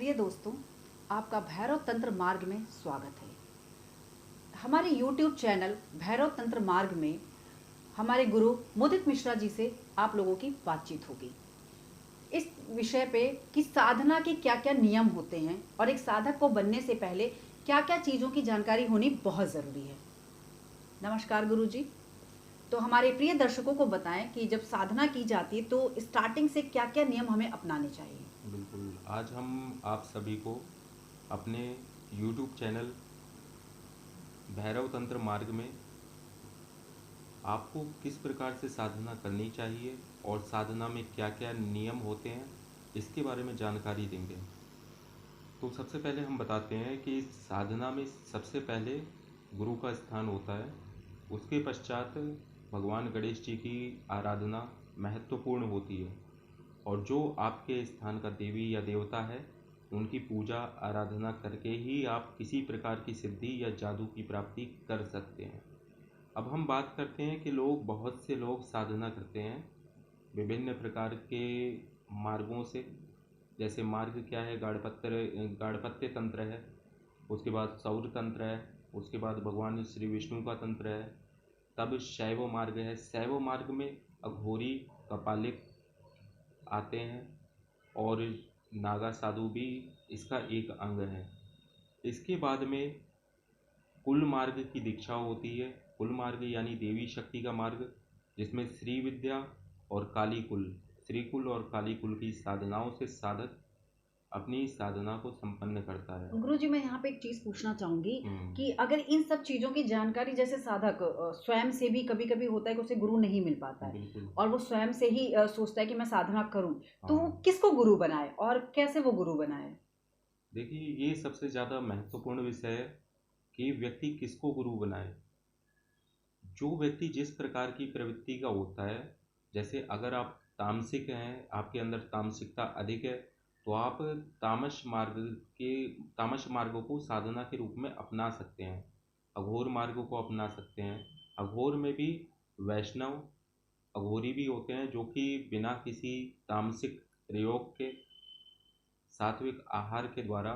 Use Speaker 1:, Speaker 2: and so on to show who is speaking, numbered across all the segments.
Speaker 1: प्रिय दोस्तों, आपका भैरव तंत्र मार्ग में स्वागत है। हमारे YouTube चैनल भैरव तंत्र मार्ग में हमारे गुरु मुदित मिश्रा जी से आप लोगों की बातचीत होगी इस विषय पे कि साधना के क्या-क्या नियम होते हैं और एक साधक को बनने से पहले क्या-क्या चीज़ों की जानकारी होनी बहुत ज़रूरी है। नमस्कार गुरु जी। तो हमारे प्रिय दर्शकों को बताएं कि जब साधना की जाती है तो स्टार्टिंग से क्या-क्या नियम हमें अपनाने चाहिए?
Speaker 2: बिल्कुल, आज हम आप सभी को अपने YouTube चैनल भैरव तंत्र मार्ग में आपको किस प्रकार से साधना करनी चाहिए और साधना में क्या-क्या नियम होते हैं, इसके बारे में जानकारी देंगे। तो सबसे पहले हम बताते हैं कि साधना में सबसे पहले गुरु का स्थान होता है। उसके पश्चात भगवान गणेश जी की आराधना महत्वपूर्ण होती है और जो आपके स्थान का देवी या देवता है, उनकी पूजा आराधना करके ही आप किसी प्रकार की सिद्धि या जादू की प्राप्ति कर सकते हैं। अब हम बात करते हैं कि बहुत से लोग साधना करते हैं विभिन्न प्रकार के मार्गों से। जैसे मार्ग क्या है, गाणपत्य तंत्र है, उसके बाद सौर तंत्र है, उसके बाद भगवान श्री विष्णु का तंत्र है, तब शैव मार्ग है। शैव मार्ग में अघोरी, कपालिक आते हैं और नागा साधु भी इसका एक अंग है। इसके बाद में कुल मार्ग की दीक्षा होती है। कुल मार्ग यानी देवी शक्ति का मार्ग, जिसमें श्री विद्या और काली कुल, श्री कुल और काली कुल की साधनाओं से साधक अपनी साधना को संपन्न करता है।
Speaker 1: गुरुजी, मैं यहाँ पे एक चीज़ पूछना चाहूँगी
Speaker 2: हम्म।
Speaker 1: कि अगर इन सब चीज़ों की जानकारी जैसे साधक स्वयं से भी कभी-कभी होता है कि उसे गुरु नहीं मिल पाता है
Speaker 2: बिल्कुल।
Speaker 1: और वो स्वयं से ही सोचता है कि मैं साधना करूँ, तो वो
Speaker 2: हाँ,
Speaker 1: किसको गुरु बनाए और कैसे वो गुरु बनाए?
Speaker 2: देखिए, ये सबसे ज़्यादा महत्वपूर्ण विषय है कि व्यक्ति किसको गुरु बनाए। जो व्यक्ति जिस प्रकार की प्रवृत्ति का होता है, जैसे अगर आप तामसिक हैं, आपके अंदर तामसिकता अधिक है, तो आप तामस मार्ग के तामस मार्गों को साधना के रूप में अपना सकते हैं। अघोर मार्गों को अपना सकते हैं। अघोर में भी वैष्णव अघोरी भी होते हैं, जो कि बिना किसी तामसिक प्रयोग के सात्विक आहार के द्वारा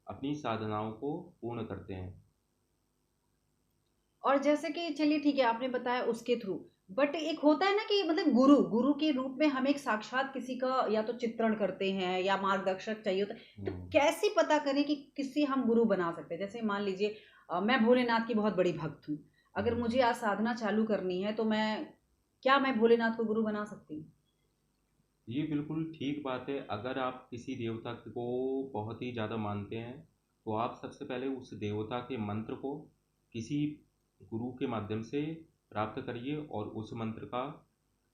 Speaker 2: अपनी साधनाओं को पूर्ण करते हैं।
Speaker 1: और जैसे कि चलिए ठीक है, आपने बताया उसके थ्रू, बट एक होता है ना कि मतलब गुरु गुरु के रूप में हम एक साक्षात किसी का या तो चित्रण करते हैं या मार्गदर्शक चाहिए होता है, तो
Speaker 2: हम्म।
Speaker 1: कैसे पता करें कि किसी हम गुरु बना सकते हैं? जैसे मान लीजिए मैं भोलेनाथ की बहुत बड़ी भक्त हूँ। अगर
Speaker 2: हम्म।
Speaker 1: मुझे आज साधना चालू करनी है तो मैं भोलेनाथ को गुरु बना सकती हूँ?
Speaker 2: ये बिल्कुल ठीक बात है। अगर आप किसी देवता को बहुत ही ज़्यादा मानते हैं, तो आप सबसे पहले उस देवता के मंत्र को किसी गुरु के माध्यम से प्राप्त करिए और उस मंत्र का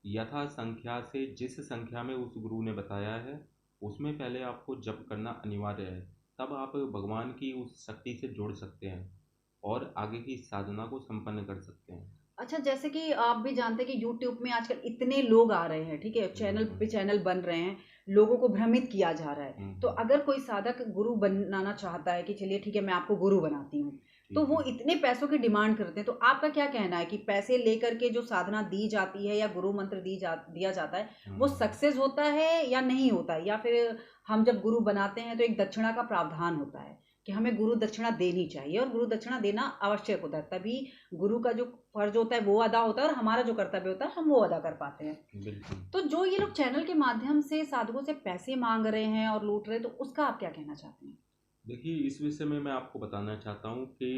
Speaker 2: यथा संख्या से, जिस संख्या में उस गुरु ने बताया है, उसमें पहले आपको जप करना अनिवार्य है। तब आप भगवान की उस शक्ति से जुड़ सकते हैं और आगे की साधना को संपन्न कर सकते हैं।
Speaker 1: अच्छा, जैसे कि आप भी जानते हैं कि यूट्यूब में आजकल इतने लोग आ रहे हैं, ठीक है? चैनल
Speaker 2: बिल्कुल।
Speaker 1: पे चैनल बन रहे हैं, लोगों को भ्रमित किया जा रहा है। तो
Speaker 2: हम्म।
Speaker 1: अगर कोई साधक गुरु बनाना चाहता है कि चलिए ठीक है, मैं आपको गुरु बनाती हूँ, तो
Speaker 2: ठीक
Speaker 1: वो
Speaker 2: है।
Speaker 1: इतने पैसों की डिमांड करते हैं, तो आपका क्या कहना है कि पैसे लेकर के जो साधना दी जाती है या गुरु मंत्र दिया जाता है, वो
Speaker 2: हम्म।
Speaker 1: सक्सेस होता है या नहीं होता है? या फिर हम जब गुरु बनाते हैं तो एक दक्षिणा का प्रावधान होता है कि हमें गुरु दक्षिणा देनी चाहिए और गुरु दक्षिणा देना आवश्यक होता है, तभी गुरु का जो फर्ज होता है वो अदा होता है और हमारा जो कर्तव्य होता है हम वो अदा कर पाते हैं।
Speaker 2: बिल्कुल।
Speaker 1: तो जो ये लोग चैनल के माध्यम से साधकों से पैसे मांग रहे हैं और लूट रहे हैं, तो उसका आप क्या कहना चाहते हैं?
Speaker 2: देखिए, इस विषय में मैं आपको बताना चाहता हूँ कि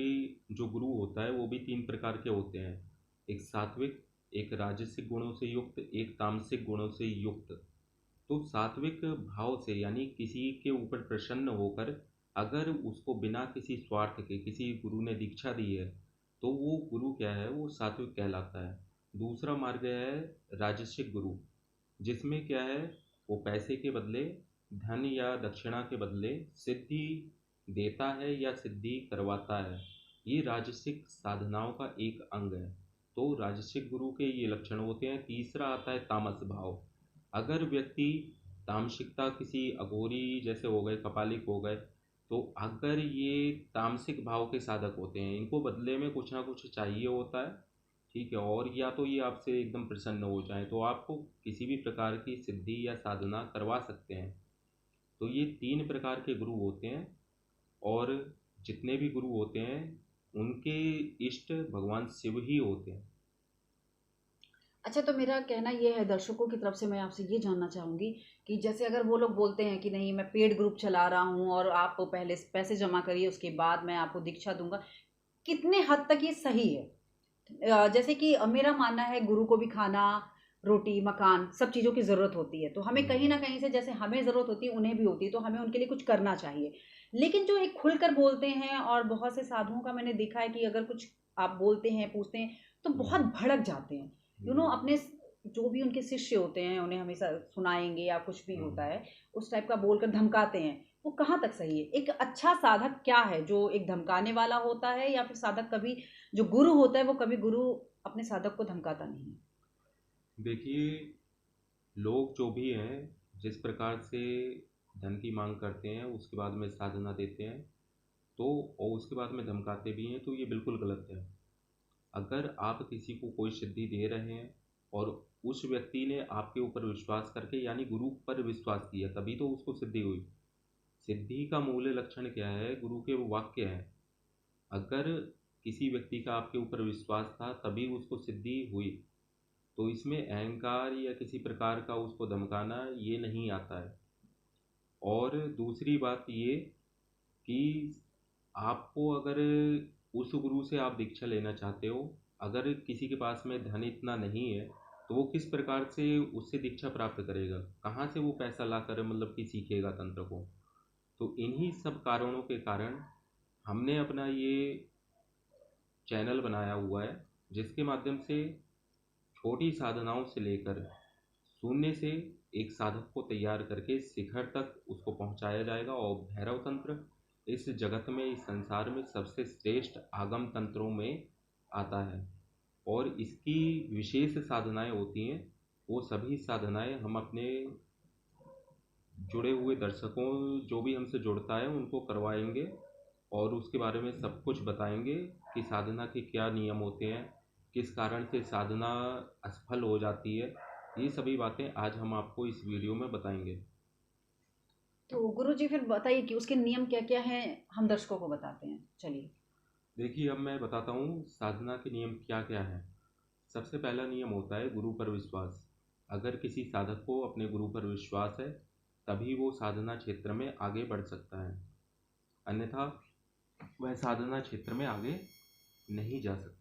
Speaker 2: जो गुरु होता है वो भी तीन प्रकार के होते हैं। एक सात्विक, एक राजसिक गुणों से युक्त, एक तामसिक गुणों से युक्त। तो सात्विक भाव से, यानी किसी के ऊपर प्रसन्न होकर, अगर उसको बिना किसी स्वार्थ के किसी गुरु ने दीक्षा दी है, तो वो गुरु क्या है, वो सात्विक कहलाता है। दूसरा मार्ग है राजसिक गुरु, जिसमें क्या है, वो पैसे के बदले, धन या दक्षिणा के बदले सिद्धि देता है या सिद्धि करवाता है। ये राजसिक साधनाओं का एक अंग है। तो राजसिक गुरु के ये लक्षण होते हैं। तीसरा आता है तामस भाव। अगर व्यक्ति तामसिकता, किसी अघोरी जैसे हो गए, कपालिक हो गए, तो अगर ये तामसिक भाव के साधक होते हैं, इनको बदले में कुछ ना कुछ चाहिए होता है, ठीक है, और या तो ये आपसे एकदम प्रसन्न हो जाए, तो आपको किसी भी प्रकार की सिद्धि या साधना करवा सकते हैं। तो ये 3 प्रकार के गुरु होते हैं, और जितने भी गुरु होते हैं उनके इष्ट भगवान शिव ही होते हैं।
Speaker 1: अच्छा, तो मेरा कहना ये है, दर्शकों की तरफ से मैं आपसे ये जानना चाहूँगी कि जैसे अगर वो लोग बोलते हैं कि नहीं, मैं पेड ग्रुप चला रहा हूँ और आप पहले पैसे जमा करिए, उसके बाद मैं आपको दीक्षा दूँगा, कितने हद तक ये सही है? जैसे कि मेरा मानना है, गुरु को भी खाना, रोटी, मकान, सब चीज़ों की ज़रूरत होती है। तो हमें कहीं न कहीं से, जैसे हमें ज़रूरत होती है, उन्हें भी होती है, तो हमें उनके लिए कुछ करना चाहिए। लेकिन जो एक खुलकर बोलते हैं, और बहुत से साधुओं का मैंने देखा है कि अगर कुछ आप बोलते हैं, पूछते हैं, तो बहुत भड़क जाते हैं। अपने जो भी उनके शिष्य होते हैं, उन्हें हमेशा सुनाएँगे या कुछ भी होता है, उस टाइप का बोलकर धमकाते हैं। वो कहाँ तक सही है? एक अच्छा साधक क्या है, जो एक धमकाने वाला होता है, या फिर साधक कभी, जो गुरु होता है वो कभी गुरु अपने साधक को धमकाता नहीं है?
Speaker 2: देखिए, लोग जो भी हैं, जिस प्रकार से धन की मांग करते हैं, उसके बाद में साधना देते हैं, तो और उसके बाद में धमकाते भी हैं, तो ये बिल्कुल गलत है। अगर आप किसी को कोई सिद्धि दे रहे हैं और उस व्यक्ति ने आपके ऊपर विश्वास करके, यानी गुरु पर विश्वास किया, तभी तो उसको सिद्धि हुई। सिद्धि का मूल लक्षण क्या है? गुरु के वो वाक्य हैं। अगर किसी व्यक्ति का आपके ऊपर विश्वास था तभी उसको सिद्धि हुई, तो इसमें अहंकार या किसी प्रकार का उसको धमकाना ये नहीं आता है। और दूसरी बात ये कि आपको अगर उस गुरु से आप दीक्षा लेना चाहते हो, अगर किसी के पास में धन इतना नहीं है, तो वो किस प्रकार से उससे दीक्षा प्राप्त करेगा? कहाँ से वो पैसा लाकर मतलब कि सीखेगा तंत्र को? तो इन्हीं सब कारणों के कारण हमने अपना ये चैनल बनाया हुआ है, जिसके माध्यम से छोटी साधनाओं से लेकर शून्य से एक साधक को तैयार करके शिखर तक उसको पहुंचाया जाएगा। और भैरव तंत्र इस जगत में, इस संसार में सबसे श्रेष्ठ आगम तंत्रों में आता है। और इसकी विशेष साधनाएं होती हैं, वो सभी साधनाएं हम अपने जुड़े हुए दर्शकों, जो भी हमसे जुड़ता है, उनको करवाएंगे और उसके बारे में सब कुछ बताएंगे कि साधना के क्या नियम होते हैं, किस कारण से साधना असफल हो जाती है। ये सभी बातें आज हम आपको इस वीडियो में बताएंगे।
Speaker 1: तो गुरु जी, फिर बताइए कि उसके नियम क्या क्या हैं, हम दर्शकों को बताते हैं, चलिए।
Speaker 2: देखिए, अब मैं बताता हूँ साधना के नियम क्या क्या हैं। सबसे पहला नियम होता है गुरु पर विश्वास। अगर किसी साधक को अपने गुरु पर विश्वास है, तभी वो साधना क्षेत्र में आगे बढ़ सकता है, अन्यथा वह साधना क्षेत्र में आगे नहीं जा सकता।